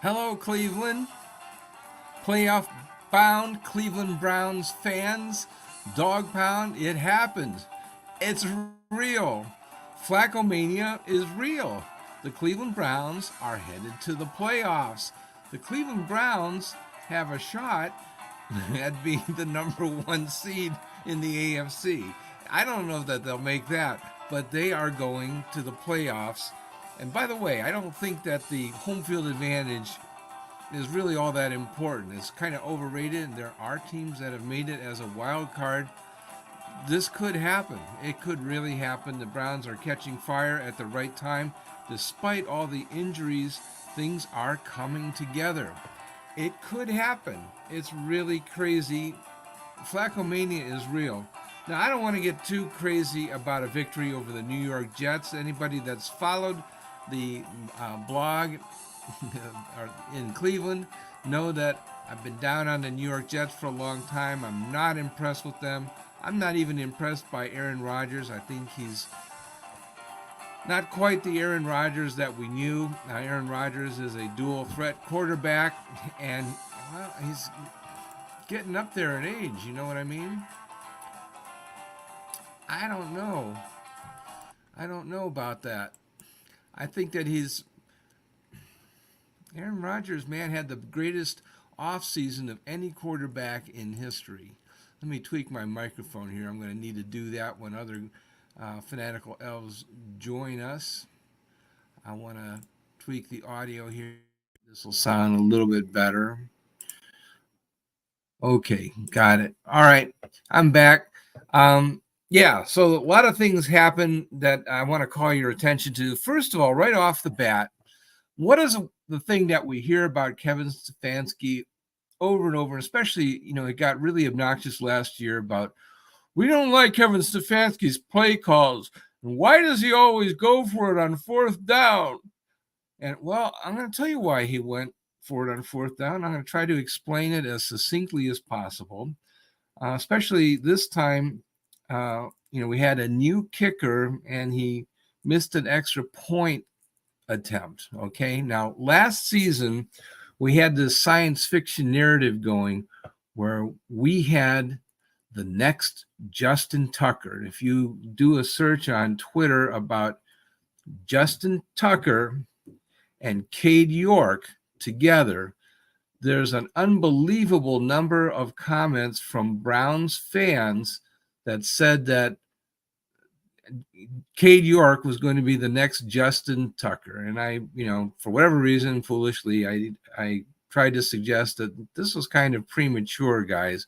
Hello, Cleveland. Playoff bound Cleveland Browns fans. Dog pound, it happened. It's real. Flacco-mania is real. The Cleveland Browns are headed to the playoffs. The Cleveland Browns have a shot at being the number one seed in the AFC. I don't know that they'll make that, but they are going to the playoffs. And by the way, I don't think that the home field advantage is really all that important. It's kind of overrated, and there are teams that have made it as a wild card. This could happen. It could really happen. The Browns are catching fire at the right time. Despite all the injuries, things are coming together. It could happen. It's really crazy. Flacco-mania is real. Now, I don't want to get too crazy about a victory over the New York Jets. Anybody that's followed the blog in Cleveland know that I've been down on the New York Jets for a long time. I'm not impressed with them. I'm not even impressed by Aaron Rodgers. I think he's not quite the Aaron Rodgers that we knew. Now, Aaron Rodgers is a dual threat quarterback, and well, he's getting up there in age. You know what I mean? I don't know. I don't know about that. I think that Aaron Rodgers, man, had the greatest offseason of any quarterback in history. Let me tweak my microphone here. I'm going to need to do that when other Fanatical Elves join us. I want to tweak the audio here. This will sound a little bit better. Okay, got it. All right, I'm back. Yeah, so a lot of things happen that I want to call your attention to. First of all, right off the bat, what is the thing that we hear about Kevin Stefanski over and over, especially, it got really obnoxious last year about, we don't like Kevin Stefanski's play calls. Why does he always go for it on fourth down? And, well, I'm going to tell you why he went for it on fourth down. I'm going to try to explain it as succinctly as possible, especially this time. We had a new kicker, and he missed an extra point attempt. Okay. Now, last season, we had this science fiction narrative going where we had the next Justin Tucker. And if you do a search on Twitter about Justin Tucker and Cade York together, there's an unbelievable number of comments from Browns fans that said that Cade York was going to be the next Justin Tucker. And I, for whatever reason, foolishly, I tried to suggest that this was kind of premature, guys.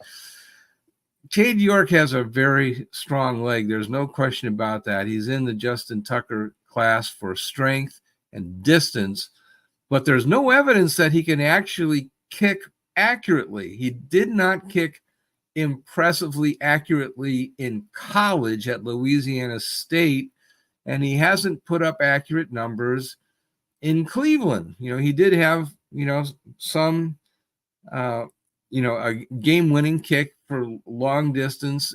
Cade York has a very strong leg. There's no question about that. He's in the Justin Tucker class for strength and distance, but there's no evidence that he can actually kick accurately. He did not kick impressively accurately in college at Louisiana State, and he hasn't put up accurate numbers in Cleveland. He did have, some, a game-winning kick for long distance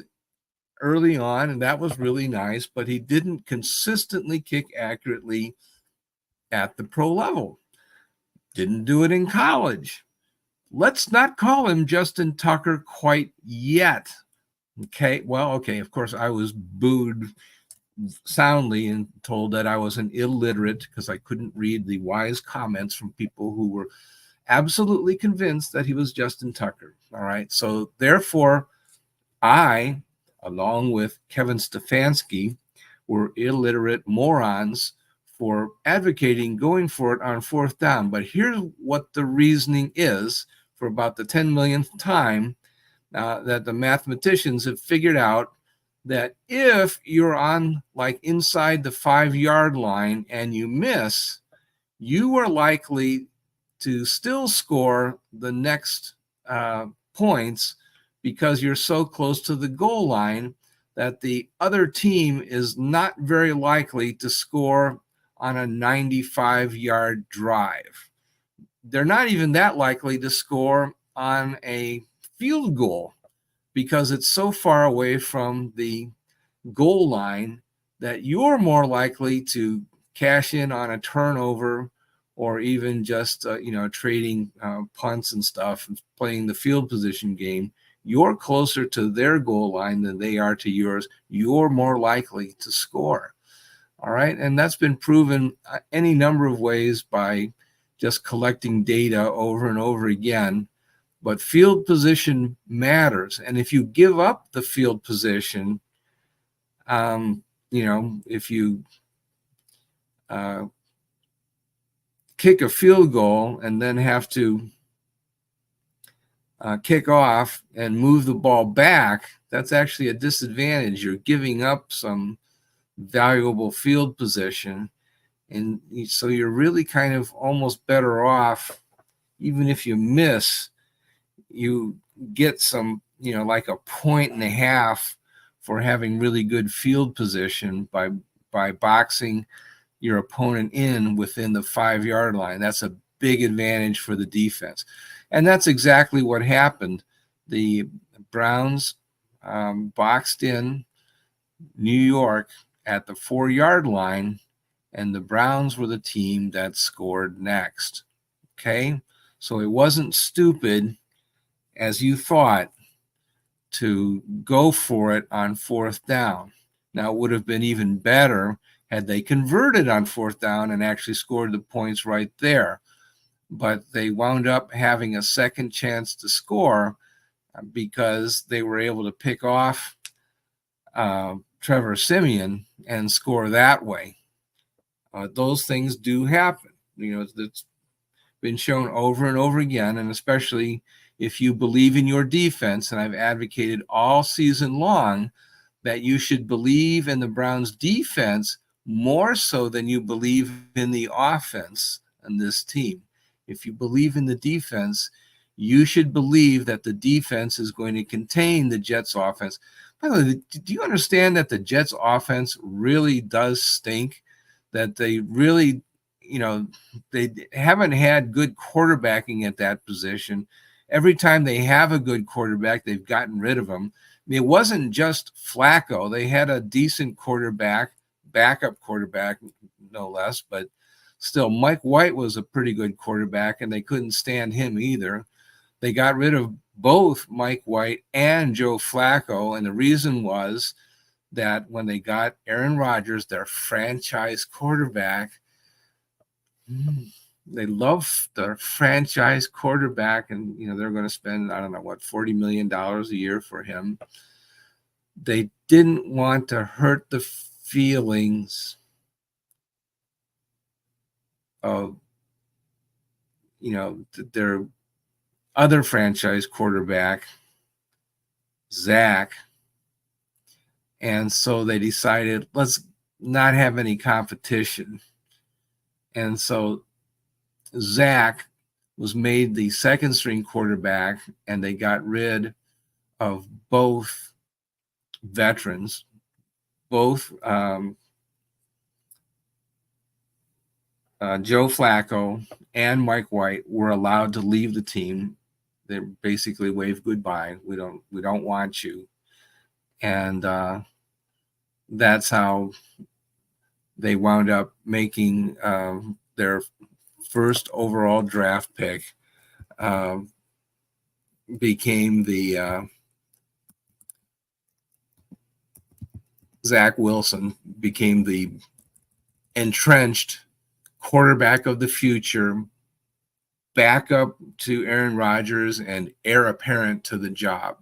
early on, and that was really nice, but he didn't consistently kick accurately at the pro level. Didn't do it in college. Let's not call him Justin Tucker quite yet. Okay, well, okay, of course, I was booed soundly and told that I was an illiterate because I couldn't read the wise comments from people who were absolutely convinced that he was Justin Tucker. All right, so therefore, I, along with Kevin Stefanski, were illiterate morons for advocating going for it on fourth down. But here's what the reasoning is for about the 10 millionth time that the mathematicians have figured out that if you're on like inside the 5-yard line and you miss, you are likely to still score the next points because you're so close to the goal line that the other team is not very likely to score on a 95-yard drive. They're not even that likely to score on a field goal because it's so far away from the goal line that you're more likely to cash in on a turnover or even just trading punts and stuff and playing the field position game, you're closer to their goal line than they are to yours. You're more likely to score. All right. And that's been proven any number of ways by just collecting data over and over again. But field position matters. And if you give up the field position, if you kick a field goal and then have to kick off and move the ball back, that's actually a disadvantage. You're giving up some valuable field position. And so you're really kind of almost better off, even if you miss, you get some, like a 1.5 for having really good field position by boxing your opponent in within the 5-yard line. That's a big advantage for the defense. And that's exactly what happened. The Browns boxed in New York at the 4-yard line, and the Browns were the team that scored next. Okay? So it wasn't stupid, as you thought, to go for it on 4th down. Now, it would have been even better had they converted on 4th down and actually scored the points right there. But they wound up having a second chance to score because they were able to pick off Trevor Siemian and score that way. Those things do happen. It's been shown over and over again, and especially if you believe in your defense, and I've advocated all season long that you should believe in the Browns' defense more so than you believe in the offense on this team. If you believe in the defense, you should believe that the defense is going to contain the Jets' offense. By the way, do you understand that the Jets' offense really does stink? That they really, they haven't had good quarterbacking at that position. Every time they have a good quarterback, they've gotten rid of him. I mean, it wasn't just Flacco. They had a decent quarterback, backup quarterback, no less, but still, Mike White was a pretty good quarterback, and they couldn't stand him either. They got rid of both Mike White and Joe Flacco, and the reason was that when they got Aaron Rodgers, their franchise quarterback, they love their franchise quarterback, and they're going to spend, I don't know what, $40 million a year for him. They didn't want to hurt the feelings of their other franchise quarterback, Zach, and so they decided, let's not have any competition. And so Zach was made the second string quarterback, and they got rid of both veterans, both Joe Flacco and Mike White were allowed to leave the team. They basically waved goodbye. We don't want you. And that's how they wound up making their first overall draft pick became the Zach Wilson became the entrenched quarterback of the future, backup to Aaron Rodgers and heir apparent to the job.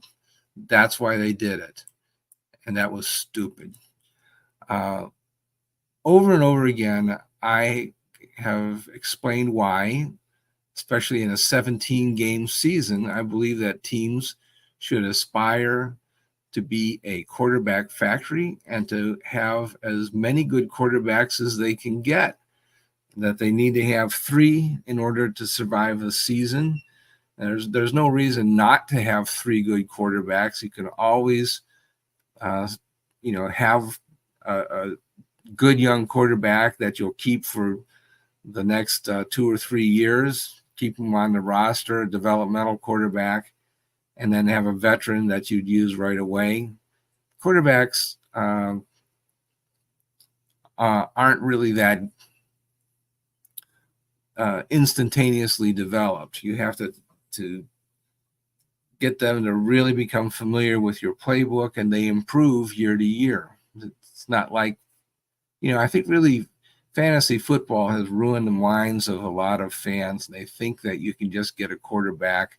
That's why they did it. And that was stupid. Over and over again, I have explained why, especially in a 17-game season, I believe that teams should aspire to be a quarterback factory and to have as many good quarterbacks as they can get, that they need to have 3 in order to survive a season. There's no reason not to have 3 good quarterbacks. You can always, have a good young quarterback that you'll keep for the next 2 or 3 years, keep them on the roster, a developmental quarterback, and then have a veteran that you'd use right away. Quarterbacks aren't really that instantaneously developed. You have to get them to really become familiar with your playbook, and they improve year to year. It's not like, I think really fantasy football has ruined the minds of a lot of fans. They think that you can just get a quarterback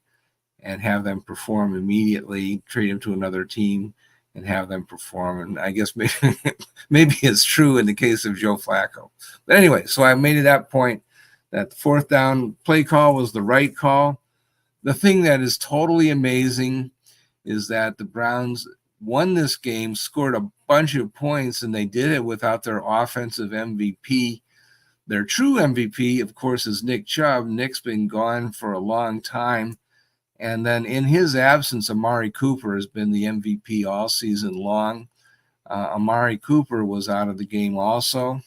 and have them perform immediately, trade them to another team and have them perform. And I guess maybe it's true in the case of Joe Flacco. But anyway, so I made it that point that the fourth down play call was the right call. The thing that is totally amazing is that the Browns won this game, scored a bunch of points, and they did it without their offensive MVP. Their true MVP, of course, is Nick Chubb. Nick's been gone for a long time. And then in his absence, Amari Cooper has been the MVP all season long. Amari Cooper was out of the game also.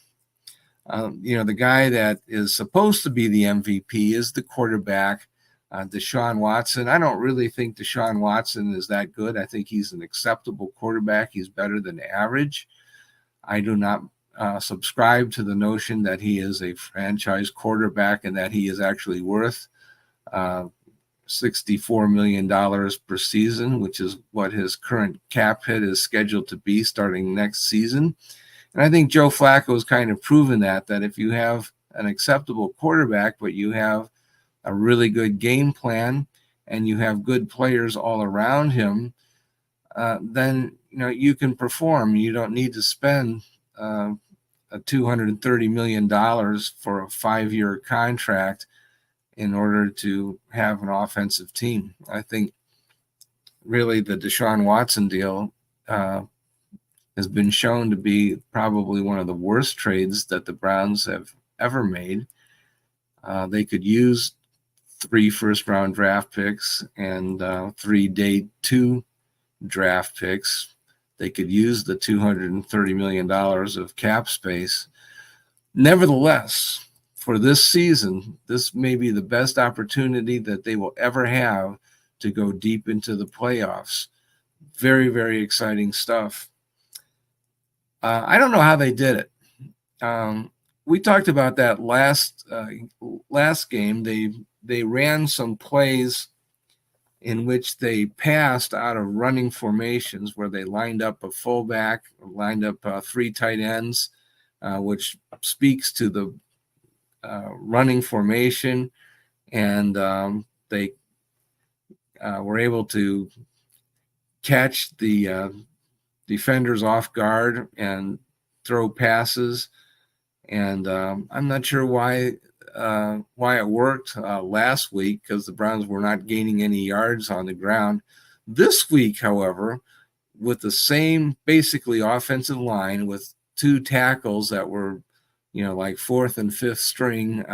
The guy that is supposed to be the MVP is the quarterback, Deshaun Watson. I don't really think Deshaun Watson is that good. I think he's an acceptable quarterback. He's better than average. I do not subscribe to the notion that he is a franchise quarterback and that he is actually worth $64 million per season, which is what his current cap hit is scheduled to be starting next season. And I think Joe Flacco has kind of proven that if you have an acceptable quarterback, but you have a really good game plan and you have good players all around him, then you can perform. You don't need to spend a $230 million for a 5-year contract in order to have an offensive team. I think really the Deshaun Watson deal has been shown to be probably one of the worst trades that the Browns have ever made. They could use 3 first-round draft picks and 3 day 2 draft picks. They could use the $230 million of cap space. Nevertheless, for this season, this may be the best opportunity that they will ever have to go deep into the playoffs. Very, very exciting stuff. I don't know how they did it. We talked about that last game. They ran some plays in which they passed out of running formations where they lined up a fullback, lined up 3 tight ends, which speaks to the running formation, and they were able to catch the defenders off guard and throw passes. And I'm not sure why it worked last week, because the Browns were not gaining any yards on the ground. This week, however, with the same basically offensive line with 2 tackles that were like 4th and 5th string,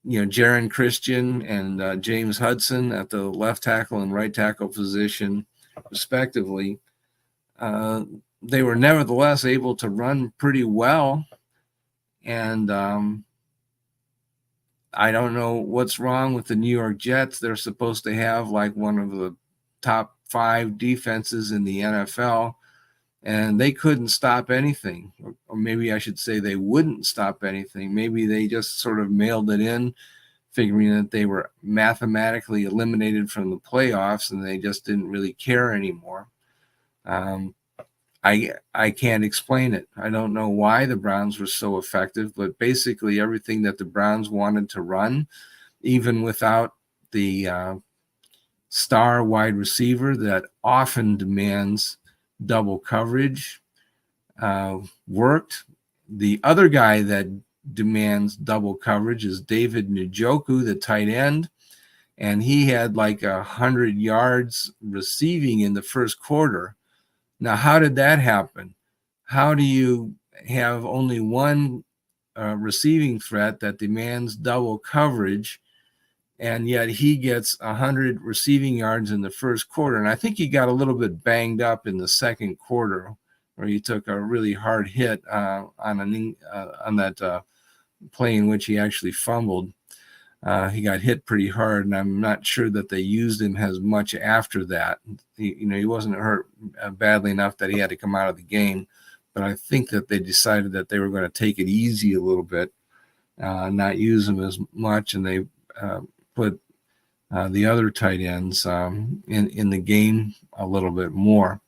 Jaron Christian and James Hudson at the left tackle and right tackle position, respectively. They were nevertheless able to run pretty well. And I don't know what's wrong with the New York Jets. They're supposed to have like one of the top 5 defenses in the NFL. And they couldn't stop anything, or maybe I should say they wouldn't stop anything. Maybe they just sort of mailed it in, figuring that they were mathematically eliminated from the playoffs, and they just didn't really care anymore. I can't explain it. I don't know why the Browns were so effective, but basically everything that the Browns wanted to run, even without the star wide receiver that often demands double coverage, worked. The other guy that demands double coverage is David Njoku, the tight end, and he had like 100 yards receiving in the first quarter. Now, how did that happen? How do you have only one receiving threat that demands double coverage, and yet he gets 100 receiving yards in the first quarter? And I think he got a little bit banged up in the second quarter, where he took a really hard hit on that play in which he actually fumbled. He got hit pretty hard, and I'm not sure that they used him as much after that. He wasn't hurt badly enough that he had to come out of the game. but I think that they decided that they were going to take it easy a little bit, not use him as much, and they put the other tight ends in the game a little bit more.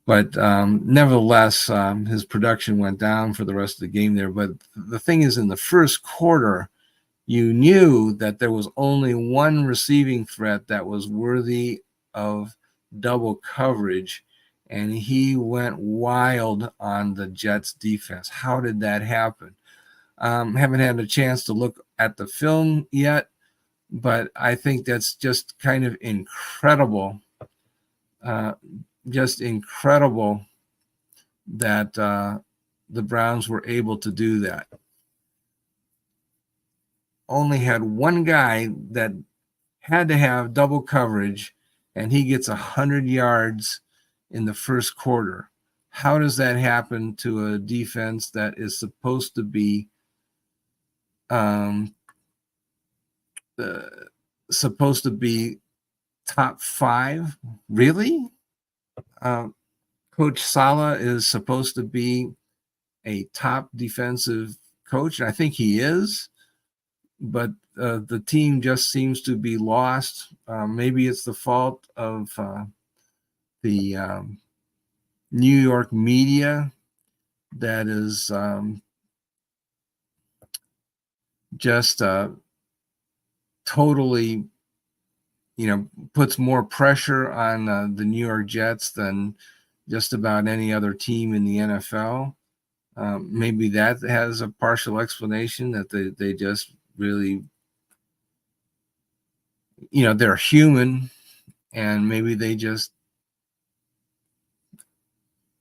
But nevertheless, his production went down for the rest of the game there. But the thing is, in the first quarter, you knew that there was only one receiving threat that was worthy of double coverage, and he went wild on the Jets defense. How did that happen? Haven't had a chance to look at the film yet, but I think that's just kind of incredible. Just incredible that the Browns were able to do that. Only had one guy that had to have double coverage, and he gets 100 yards in the first quarter. How does that happen to a defense that is supposed to be top 5? Really? Coach Saleh is supposed to be a top defensive coach. I think he is, but the team just seems to be lost. Maybe it's the fault of the New York media that is just totally, puts more pressure on the New York Jets than just about any other team in the NFL. Maybe that has a partial explanation, that they just really, they're human, and maybe they just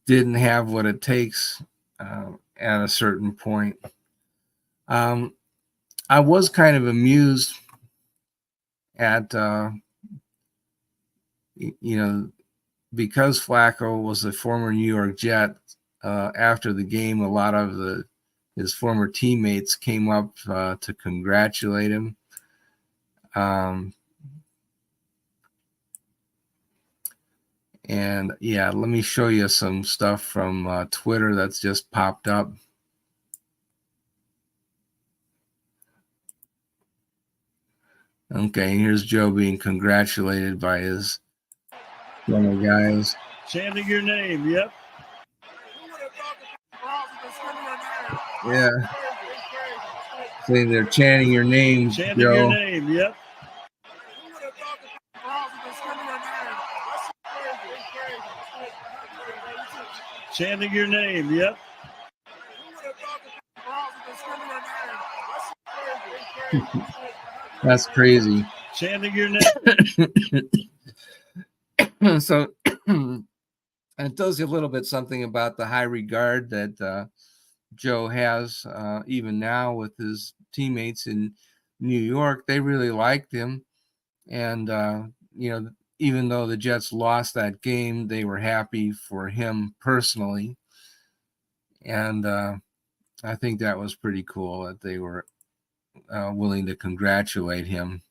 didn't have what it takes at a certain point. I was kind of amused at, because Flacco was a former New York Jet, after the game, a lot of his former teammates came up to congratulate him. And yeah, let me show you some stuff from Twitter that's just popped up. Okay, here's Joe being congratulated by his former guys. Chanting your name, yep. Yeah. Saying they're chanting your name, Chanting Joe. your name, yep. Chanting your name, yep. That's crazy. Chanting your name. So it tells you a little bit something about the high regard that Joe has even now with his teammates in New York. They really liked him. And, even though the Jets lost that game, they were happy for him personally. And I think that was pretty cool that they were willing to congratulate him.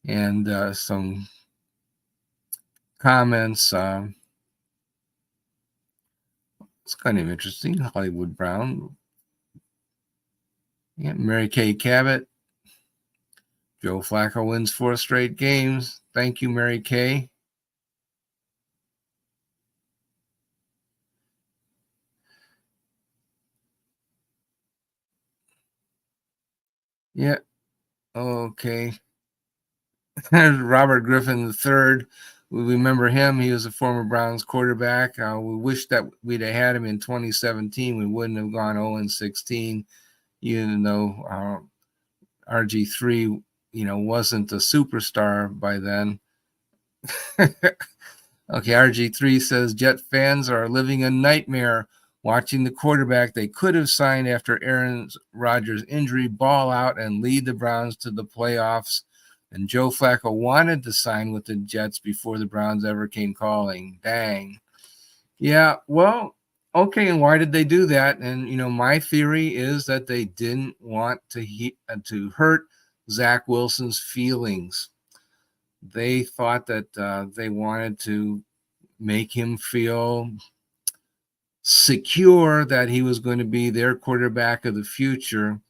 And some comments. It's kind of interesting. Hollywood Brown. Yeah, Mary Kay Cabot. Joe Flacco wins 4 straight games. Thank you, Mary Kay. Yeah. Okay. Robert Griffin III. We remember him. He was a former Browns quarterback. We wish that we'd have had him in 2017. We wouldn't have gone 0-16, even though RG3, wasn't a superstar by then. Okay, RG3 says Jet fans are living a nightmare watching the quarterback they could have signed after Aaron Rodgers' injury ball out and lead the Browns to the playoffs. And Joe Flacco wanted to sign with the Jets before the Browns ever came calling. Dang. Yeah, well, okay, and why did they do that? And, my theory is that they didn't want to hurt Zach Wilson's feelings. They thought that they wanted to make him feel secure that he was going to be their quarterback of the future.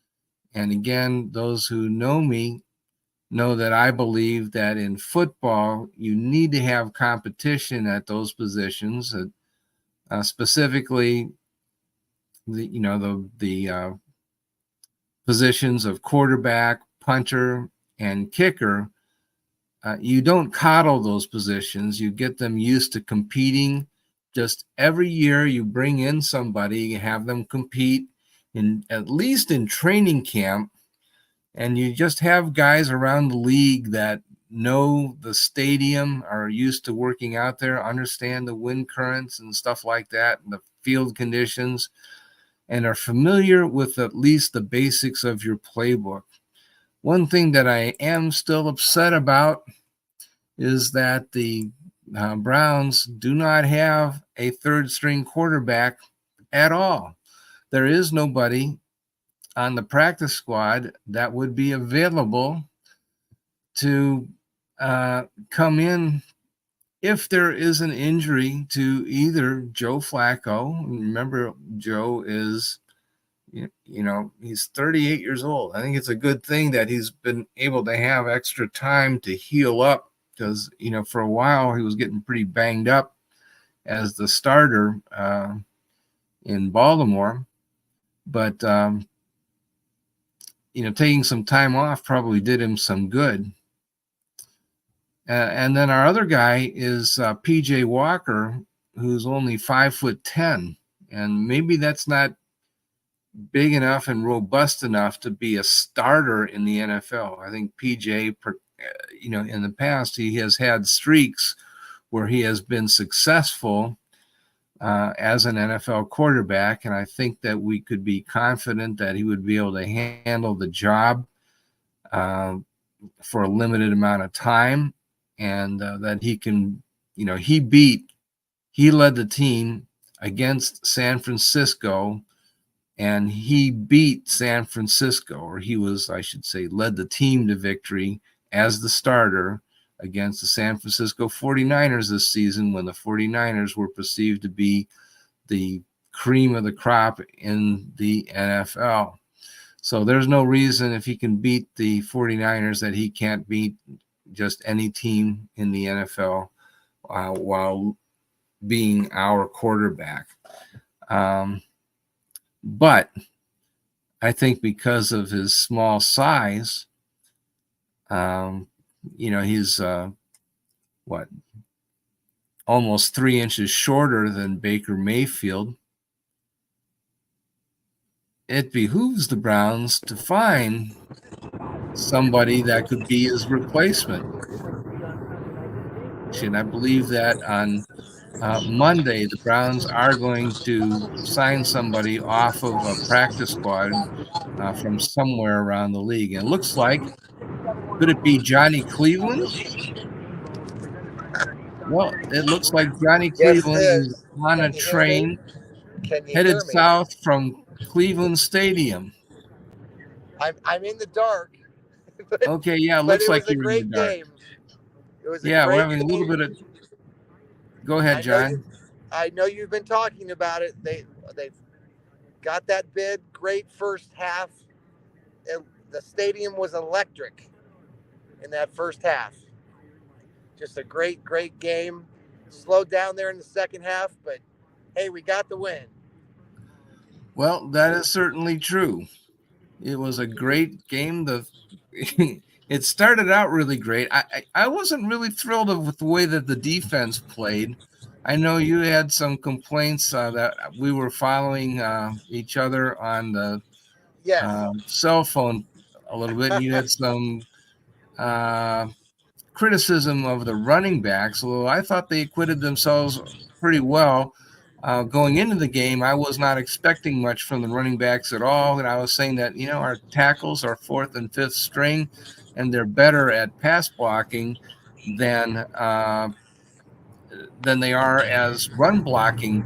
And again, those who know me know that I believe that in football, you need to have competition at those positions, specifically the positions of quarterback, punter, and kicker. You don't coddle those positions. You get them used to competing. Just every year you bring in somebody, you have them compete at least in training camp, and you just have guys around the league that know the stadium, are used to working out there, understand the wind currents and stuff like that, and the field conditions, and are familiar with at least the basics of your playbook. One thing that I am still upset about is that the Browns do not have a third string quarterback at all. There is nobody on the practice squad that would be available to come in if there is an injury to either Joe Flacco. Remember, Joe is, he's 38 years old. I think it's a good thing that he's been able to have extra time to heal up, because, for a while he was getting pretty banged up as the starter in Baltimore. But, taking some time off probably did him some good. And then our other guy is PJ Walker, who's only 5'10", and maybe that's not big enough and robust enough to be a starter in the NFL. I think PJ, in the past, he has had streaks where he has been successful as an NFL quarterback, and I think that we could be confident that he would be able to handle the job for a limited amount of time, and that he can, he led the team against San Francisco, and he beat San Francisco, or he was, I should say, led the team to victory as the starter against the San Francisco 49ers this season, when the 49ers were perceived to be the cream of the crop in the NFL. So there's no reason, if he can beat the 49ers, that he can't beat just any team in the NFL while being our quarterback. But I think because of his small size, he's almost 3 inches shorter than Baker Mayfield. It behooves the Browns to find somebody that could be his replacement. And I believe that on Monday, the Browns are going to sign somebody off of a practice squad from somewhere around the league. And it looks like, could it be Johnny Cleveland? Well, it looks like Johnny Cleveland is on a train headed south from Cleveland Stadium. I'm in the dark. Okay, yeah, it looks like you're in the dark. Game. It was we're having a little bit of. Go ahead, John. I know you've been talking about it. They've got that bid. Great first half. The stadium was electric in that first half. Just a great game. Slowed down there in the second half, but hey, we got the win. Well, that is certainly true. It was a great game. It started out really great. I wasn't really thrilled with the way that the defense played. I know you had some complaints that we were following each other on the cell phone a little bit. And you had some criticism of the running backs, although I thought they acquitted themselves pretty well. Going into the game, I was not expecting much from the running backs at all. And I was saying that, our tackles are fourth and fifth string, and they're better at pass blocking than they are as run blocking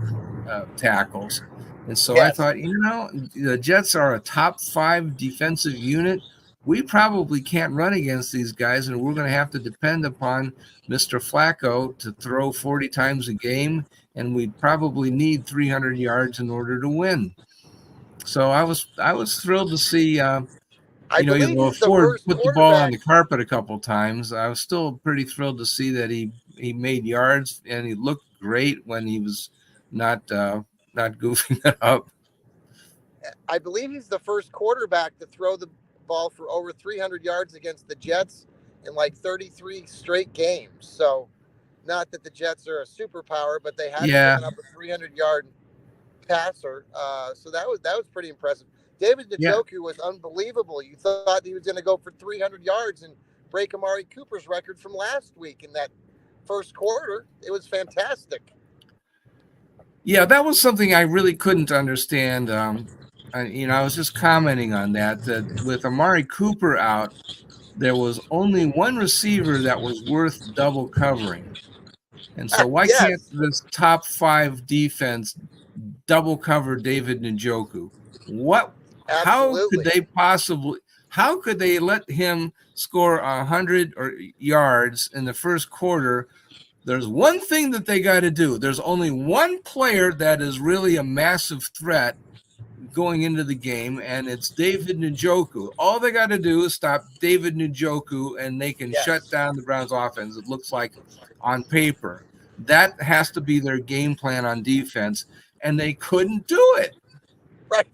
tackles. And so I thought, the Jets are a top 5 defensive unit. we probably can't run against these guys, and we're going to have to depend upon Mr. Flacco to throw 40 times a game, and we'd probably need 300 yards in order to win. So I was thrilled to see, I even believe though he's the Ford worst put the ball on quarterback. the carpet a couple times, I was still pretty thrilled to see that he made yards, and he looked great when he was not goofing it up. I believe he's the first quarterback to throw the ball for over 300 yards against the Jets in like 33 straight games. So, not that the Jets are a superpower, but they hadn't Yeah, given up a 300-yard passer. So that was pretty impressive. David yeah. Njoku was unbelievable. You thought he was going to go for 300 yards and break Amari Cooper's record from last week in that first quarter. It was fantastic. Yeah, that was something I really couldn't understand. I was just commenting on that with Amari Cooper out, there was only one receiver that was worth double covering. And so why can't Yes, this top 5 defense double cover David Njoku? absolutely. How could they let him score 100 yards in the first quarter? There's one thing that they got to do. There's only one player that is really a massive threat going into the game, and it's David Njoku. All they got to do is stop David Njoku, and they can shut down the Browns offense. It looks like on paper. That has to be their game plan on defense, and they couldn't do it. Right.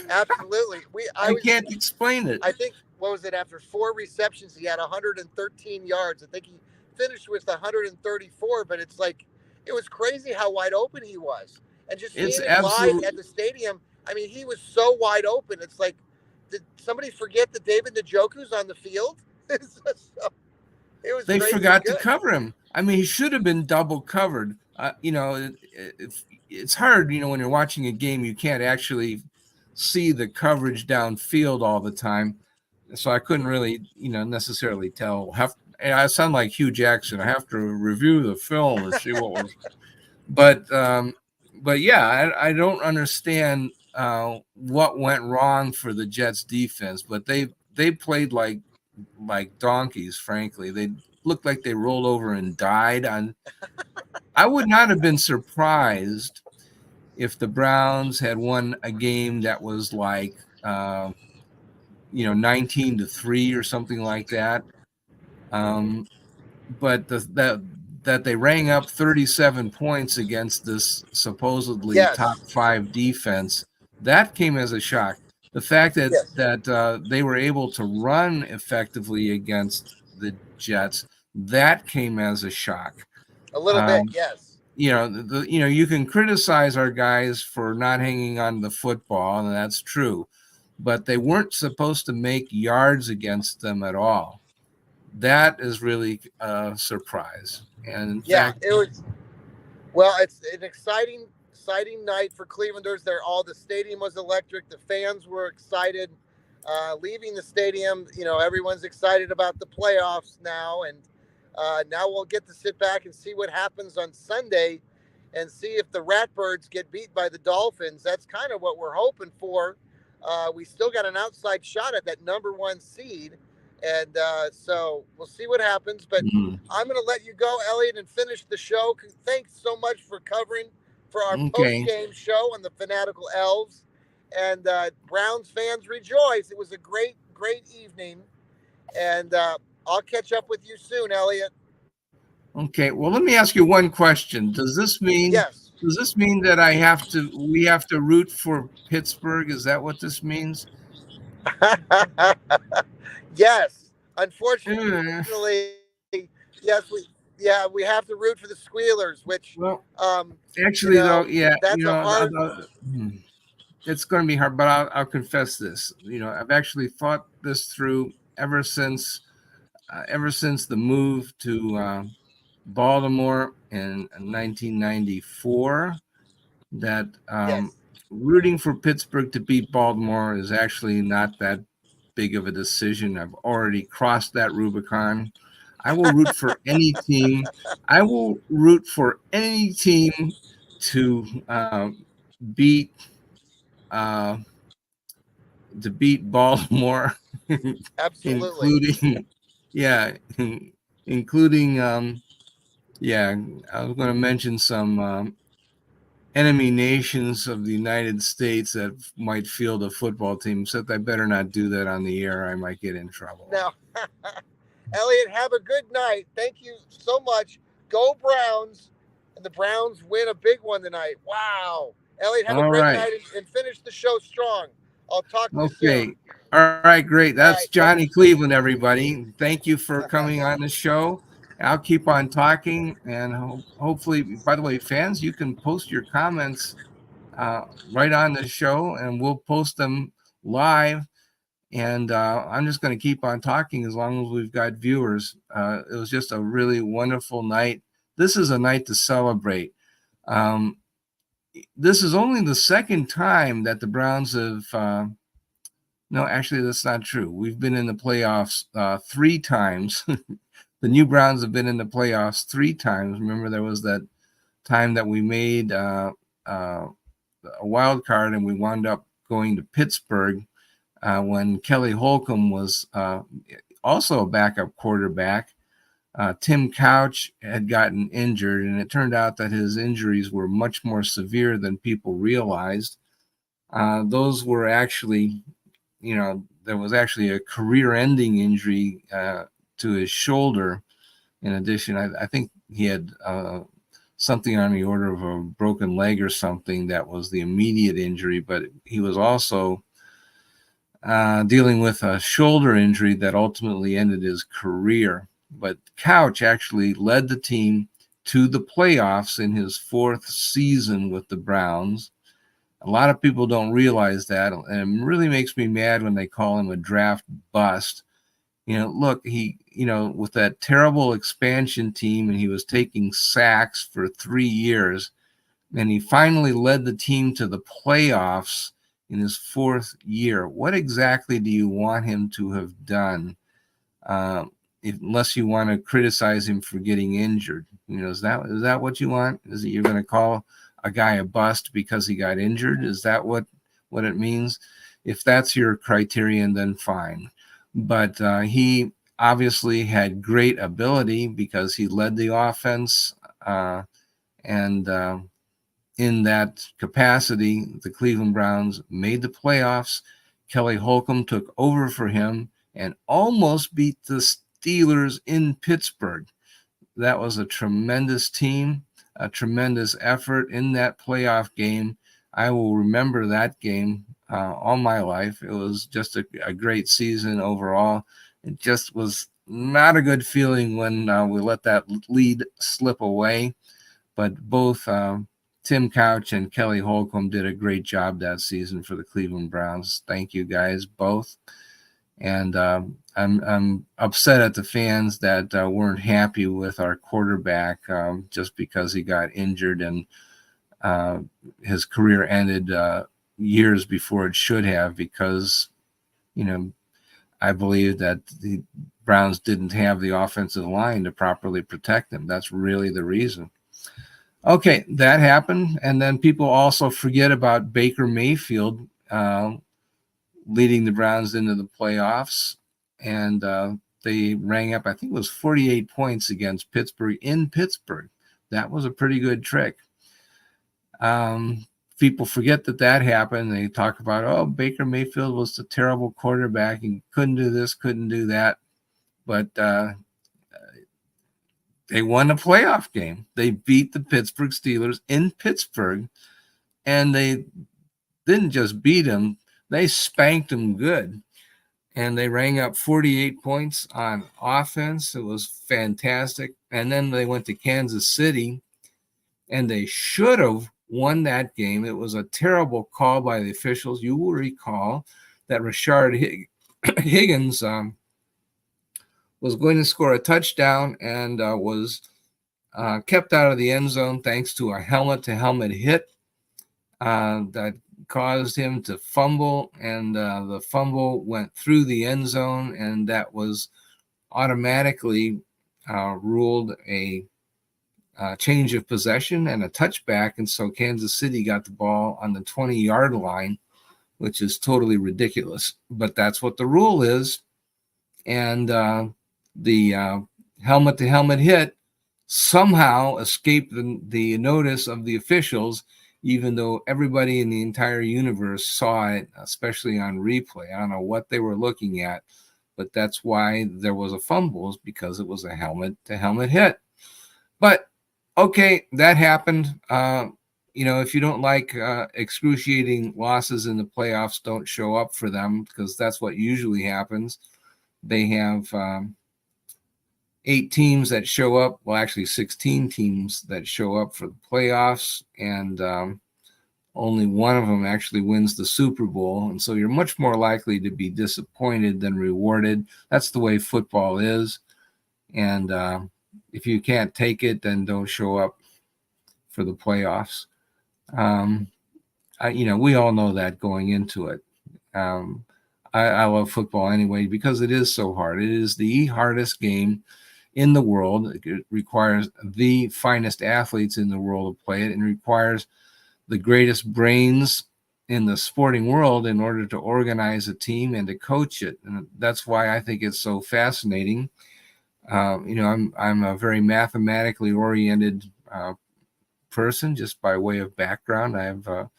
Absolutely. I can't explain it. I think, what was it, after 4 receptions, he had 113 yards. I think he finished with 134, but it's like, it was crazy how wide open he was. And just seeing him live at the stadium, I mean, he was so wide open. It's like, did somebody forget that David Njoku's on the field? They forgot to cover him. I mean, he should have been double covered. It's hard, when you're watching a game, you can't actually see the coverage downfield all the time. So I couldn't really, necessarily tell. I sound like Hugh Jackson. I have to review the film and see what was. But yeah, I don't understand what went wrong for the Jets defense. But they played like donkeys. Frankly, they looked like they rolled over and died. I would not have been surprised if the Browns had won a game that was like 19-3 or something like that. But that they rang up 37 points against this supposedly top 5 defense, that came as a shock. The fact that they were able to run effectively against the Jets, that came as a shock. A little bit, yes. You can criticize our guys for not hanging on the football, and that's true, but they weren't supposed to make yards against them at all. That is really a surprise. And in fact, it was. Well, it's an exciting night for Clevelanders. The stadium was electric. The fans were excited. Leaving the stadium, everyone's excited about the playoffs now, and now we'll get to sit back and see what happens on Sunday, and see if the Ratbirds get beat by the Dolphins. That's kind of what we're hoping for. We still got an outside shot at that number 1 seed. And so we'll see what happens. But I'm going to let you go, Elliot, and finish the show. Thanks so much for covering for our post-game show on the Fanatical Elfz. And Browns fans rejoice. It was a great, great evening. And I'll catch up with you soon, Elliot. Okay. Well, let me ask you one question. Does this mean that we have to root for Pittsburgh? Is that what this means? Yes, unfortunately, yes, we have to root for the Squealers, which actually, it's going to be hard. But I'll confess this. I've actually thought this through ever since the move to Baltimore in 1994. That rooting for Pittsburgh to beat Baltimore is actually not that big of a decision. I've already crossed that Rubicon. I will root for any team. I will root for any team to beat to beat Baltimore, Absolutely. including I was going to mention some enemy nations of the United States that might field a football team, except I better not do that on the air. I might get in trouble. Now, Elliot, have a good night. Thank you so much. Go Browns. And the Browns win a big one tonight. Wow. Elliot, have a All great right. night and finish the show strong. I'll talk to you Okay. soon. All right, great. All That's right. Johnny Cleveland, everybody. Thank you for coming on the show. I'll keep on talking, and hopefully, by the way, fans, you can post your comments right on the show, and we'll post them live. And I'm just going to keep on talking as long as we've got viewers. It was just a really wonderful night. This is a night to celebrate. This is only the second time that the Browns have no, actually, that's not true. We've been in the playoffs 3 times. The new Browns have been in the playoffs 3 times. Remember, there was that time that we made a wild card and we wound up going to Pittsburgh when Kelly Holcomb was also a backup quarterback. Tim Couch had gotten injured, and it turned out that his injuries were much more severe than people realized. Those were actually, there was actually a career-ending injury to his shoulder. In addition, I think he had something on the order of a broken leg or something that was the immediate injury, but he was also dealing with a shoulder injury that ultimately ended his career. But Couch actually led the team to the playoffs in his 4th season with the Browns. A lot of people don't realize that, and it really makes me mad when they call him a draft bust. Look, he, with that terrible expansion team, and he was taking sacks for 3 years, and he finally led the team to the playoffs in his 4th year. What exactly do you want him to have done? Unless you want to criticize him for getting injured, is that what you want? Is it you're going to call a guy a bust because he got injured? Is that what it means? If that's your criterion, then fine. But he obviously had great ability because he led the offense, and in that capacity, the Cleveland Browns made the playoffs. Kelly Holcomb took over for him and almost beat the Steelers in Pittsburgh. That was a tremendous team, a tremendous effort in that playoff game. I will remember that game all my life. It was just a great season overall. It just was not a good feeling when we let that lead slip away. But both Tim Couch and Kelly Holcomb did a great job that season for the Cleveland Browns. Thank you guys both. And I'm upset at the fans that weren't happy with our quarterback just because he got injured and his career ended years before it should have, because I believe that the Browns didn't have the offensive line to properly protect him. That's really the reason. Okay, that happened. And then people also forget about Baker Mayfield leading the Browns into the playoffs. And they rang up, I think it was 48 points against Pittsburgh in Pittsburgh. That was a pretty good trick. People forget that happened. They talk about, oh, Baker Mayfield was a terrible quarterback and couldn't do this, couldn't do that. But they won a playoff game. They beat the Pittsburgh Steelers in Pittsburgh, and they didn't just beat them, they spanked them good. And they rang up 48 points on offense. It was fantastic. And then they went to Kansas City, and they should have won that game. It was a terrible call by the officials. You will recall that Rashard Higgins was going to score a touchdown and was kept out of the end zone thanks to a helmet-to-helmet hit that caused him to fumble, and the fumble went through the end zone, and that was automatically ruled a change of possession and a touchback, and so Kansas City got the ball on the 20-yard line which is totally ridiculous. But that's what the rule is. And the helmet-to-helmet hit somehow escaped the notice of the officials, even though everybody in the entire universe saw it, especially on replay. I don't know what they were looking at, but that's why there was a fumble, because it was a helmet-to-helmet hit. But okay, that happened. If you don't like excruciating losses in the playoffs, don't show up for them, because that's what usually happens. They have 8 teams that show up. Well, actually 16 teams that show up for the playoffs, and only one of them actually wins the Super Bowl. And so you're much more likely to be disappointed than rewarded. That's the way football is. And if you can't take it, then don't show up for the playoffs. We all know that going into it. I love football anyway because it is so hard. It is the hardest game in the world. It requires the finest athletes in the world to play it, and requires the greatest brains in the sporting world in order to organize a team and to coach it. And that's why I think it's so fascinating. I'm a very mathematically oriented person, just by way of background. I have a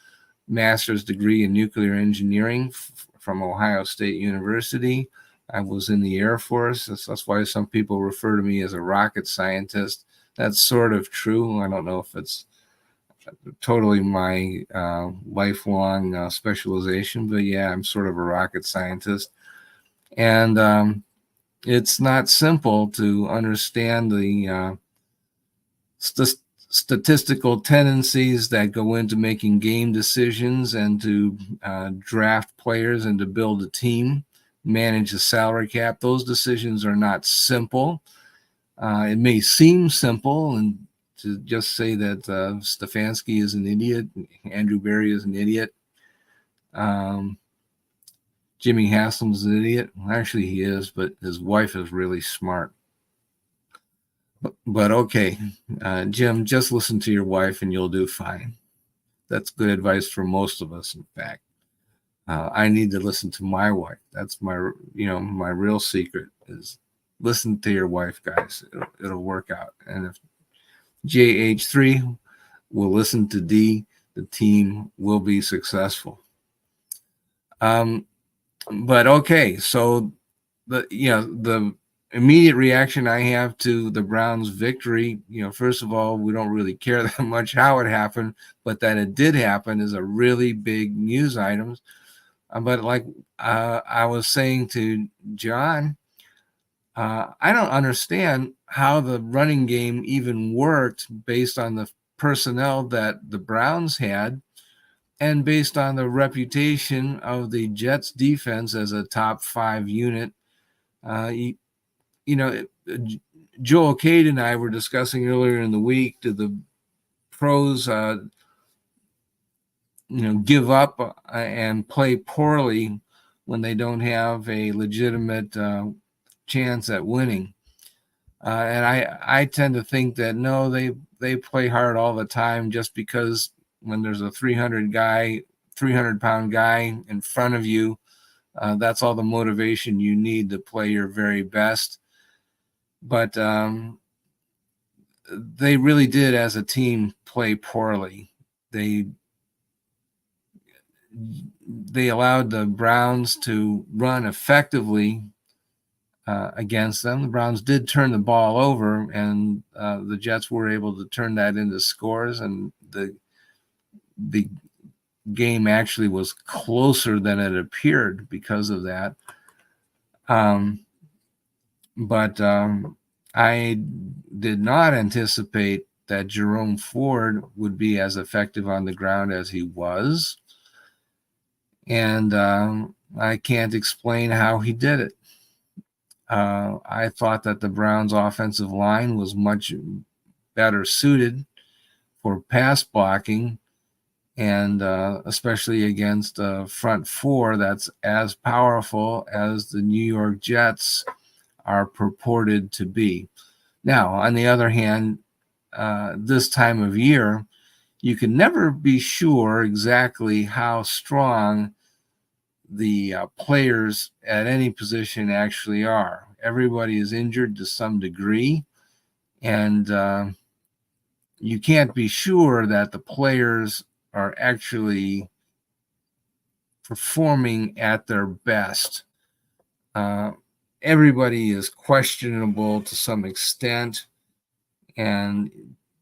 master's degree in nuclear engineering from Ohio State University. I was in the Air Force. That's why some people refer to me as a rocket scientist. That's sort of true. I don't know if it's totally my lifelong specialization, but yeah, I'm sort of a rocket scientist. And it's not simple to understand the statistical tendencies that go into making game decisions, and to draft players, and to build a team, manage a salary cap. Those decisions are not simple. It may seem simple, and to just say that Stefanski is an idiot, Andrew Berry is an idiot, Jimmy Haslam's an idiot. Actually, he is, but his wife is really smart. But okay, Jim, just listen to your wife and you'll do fine. That's good advice for most of us, in fact. I need to listen to my wife. That's my real secret is listen to your wife, guys. It'll work out. And if JH3 will listen to D, the team will be successful. But okay, so the immediate reaction I have to the Browns' victory, first of all, we don't really care that much how it happened, but that it did happen is a really big news item. But like I was saying to John, I don't understand how the running game even worked based on the personnel that the Browns had, and based on the reputation of the Jets defense as a top 5 unit. Joel Cade and I were discussing earlier in the week, do the pros give up and play poorly when they don't have a legitimate chance at winning? And I tend to think that no, they play hard all the time, just because when there's a 300-pound guy in front of you, that's all the motivation you need to play your very best. But they really did, as a team, play poorly. They allowed the Browns to run effectively against them. The Browns did turn the ball over, and the Jets were able to turn that into scores, and the game actually was closer than it appeared because of that. But I did not anticipate that Jerome Ford would be as effective on the ground as he was. And I can't explain how he did it. I thought that the Browns' offensive line was much better suited for pass blocking, and especially against a front four that's as powerful as the New York Jets are purported to be. Now, on the other hand, this time of year, you can never be sure exactly how strong the players at any position actually are. Everybody is injured to some degree, and you can't be sure that the players are actually performing at their best. Everybody is questionable to some extent, and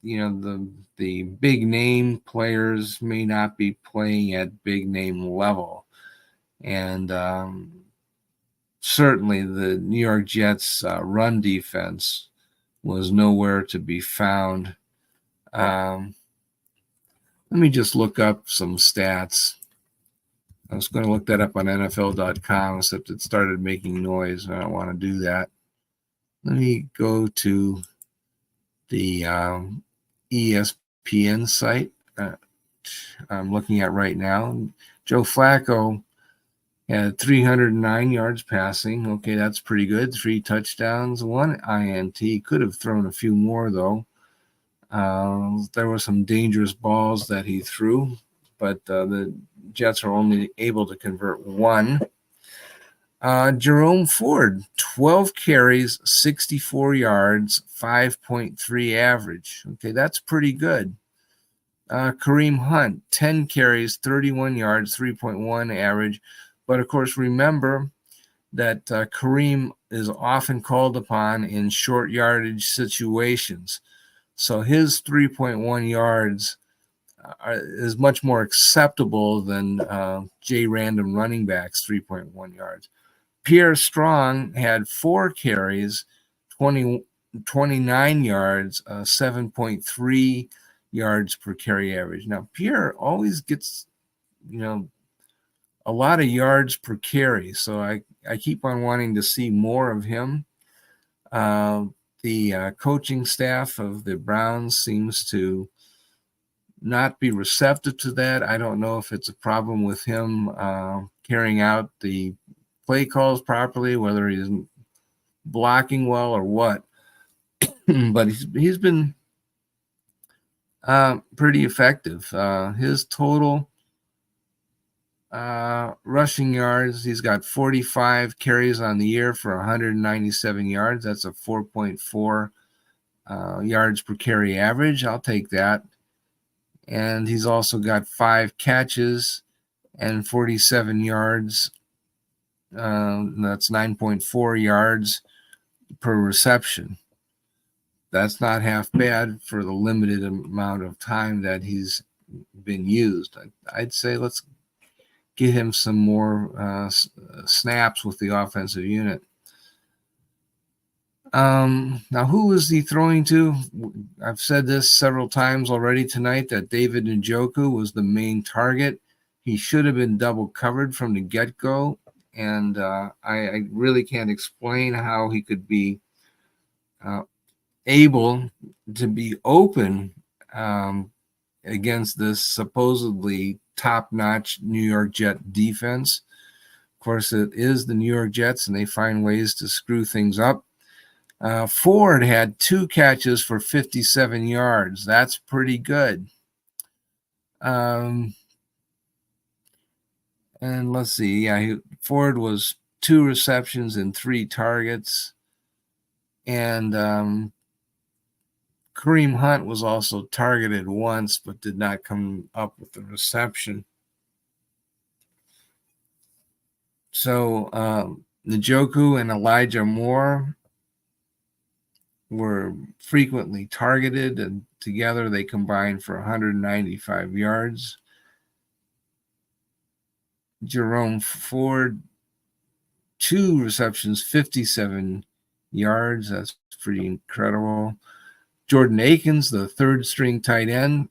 the big name players may not be playing at big name level, and certainly the New York Jets run defense was nowhere to be found. Let me just look up some stats. I was going to look that up on NFL.com, except it started making noise, and I don't want to do that. Let me go to the ESPN site I'm looking at right now. Joe Flacco had 309 yards passing. Okay, that's pretty good. 3 touchdowns, 1 INT. Could have thrown a few more, though. There were some dangerous balls that he threw, but the Jets are only able to convert 1. Jerome Ford, 12 carries, 64 yards, 5.3 average. Okay, that's pretty good. Kareem Hunt, 10 carries, 31 yards, 3.1 average. But, of course, remember that Kareem is often called upon in short yardage situations. So his 3.1 yards is much more acceptable than Random running back's 3.1 yards. Pierre Strong had 4 carries, 29 yards, 7.3 yards per carry average. Now, Pierre always gets, a lot of yards per carry, so I keep on wanting to see more of him. The coaching staff of the Browns seems to not be receptive to that. I don't know if it's a problem with him carrying out the play calls properly, whether he's blocking well or what. But he's been pretty effective. His total rushing yards, he's got 45 carries on the year for 197 yards. That's a 4.4 yards per carry average. I'll take that. And he's also got 5 catches and 47 yards. That's 9.4 yards per reception. That's not half bad for the limited amount of time that he's been used. I'd say let's get him some more snaps with the offensive unit. Now, who is he throwing to? I've said this several times already tonight that David Njoku was the main target. He should have been double covered from the get-go, and I really can't explain how he could be able to be open against this supposedly top-notch New York Jet defense. Of course, it is the New York Jets, and they find ways to screw things up. Ford had 2 catches for 57 yards. That's pretty good. And let's see. Ford was 2 receptions and 3 targets. And Kareem Hunt was also targeted once, but did not come up with the reception. So Njoku and Elijah Moore were frequently targeted, and together they combined for 195 yards. Jerome Ford, 2 receptions, 57 yards. That's pretty incredible. Jordan Akins, the 3rd-string tight end,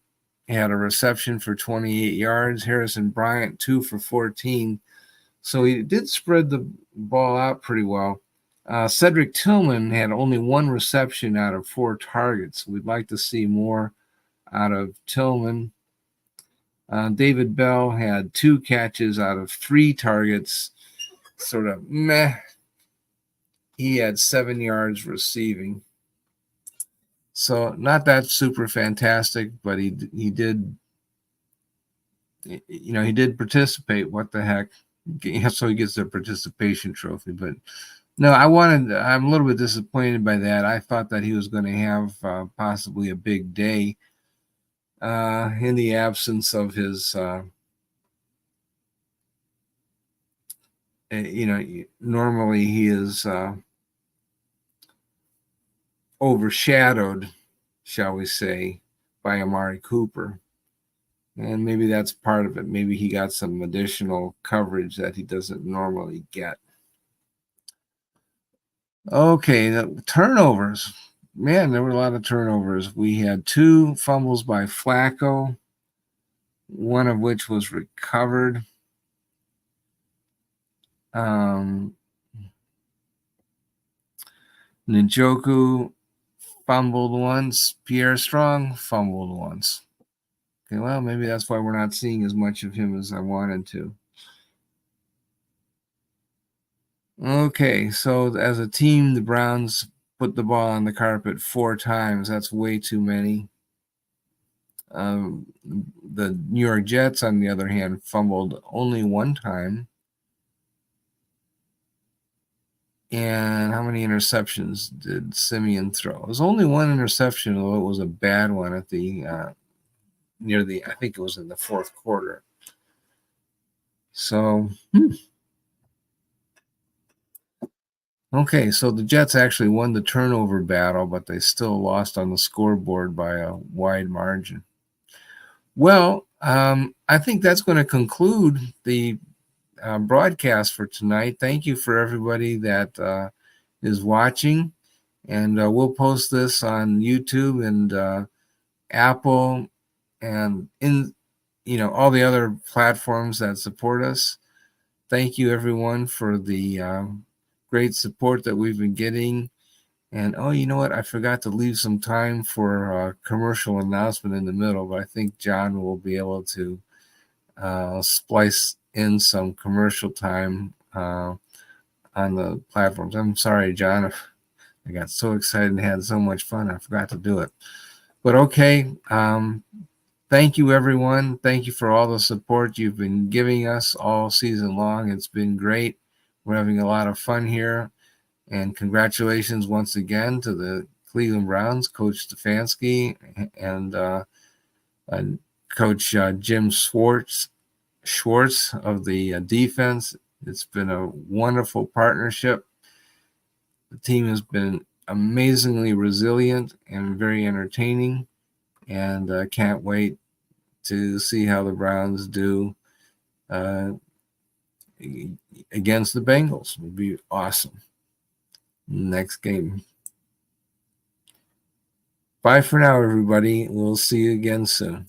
had a reception for 28 yards. Harrison Bryant, 2 for 14. So he did spread the ball out pretty well. Cedric Tillman had only 1 reception out of 4 targets. We'd like to see more out of Tillman. David Bell had 2 catches out of 3 targets. Sort of meh. He had 7 yards receiving. So not that super fantastic, but he did participate. What the heck? So he gets their participation trophy. But no, I'm a little bit disappointed by that. I thought that he was going to have possibly a big day in the absence of his, normally he is overshadowed, shall we say, by Amari Cooper. And maybe that's part of it. Maybe he got some additional coverage that he doesn't normally get. Okay, the turnovers. Man, there were a lot of turnovers. We had 2 fumbles by Flacco, one of which was recovered. Njoku fumbled once. Pierre Strong fumbled once. Okay, well, maybe that's why we're not seeing as much of him as I wanted to. Okay, so as a team, the Browns put the ball on the carpet 4 times. That's way too many. The New York Jets, on the other hand, fumbled only 1 time. And how many interceptions did Simeon throw? It was only 1 interception, although it was a bad one at the I think it was in the 4th quarter. So, okay, so the Jets actually won the turnover battle, but they still lost on the scoreboard by a wide margin. Well, I think that's going to conclude the broadcast for tonight. Thank you for everybody that is watching, and we'll post this on YouTube and Apple and in all the other platforms that support us. Thank you everyone for the great support that we've been getting. And oh, you know what? I forgot to leave some time for a commercial announcement in the middle, but I think John will be able to splice in some commercial time on the platforms. I'm sorry, John. I got so excited and had so much fun, I forgot to do it. But okay, thank you, everyone. Thank you for all the support you've been giving us all season long. It's been great. We're having a lot of fun here. And congratulations once again to the Cleveland Browns, Coach Stefanski and Coach Jim Schwartz of the defense. It's been a wonderful partnership. The team has been amazingly resilient and very entertaining, and can't wait to see how the Browns do against the Bengals. It would be awesome. Next game. Bye for now, everybody. We'll see you again soon.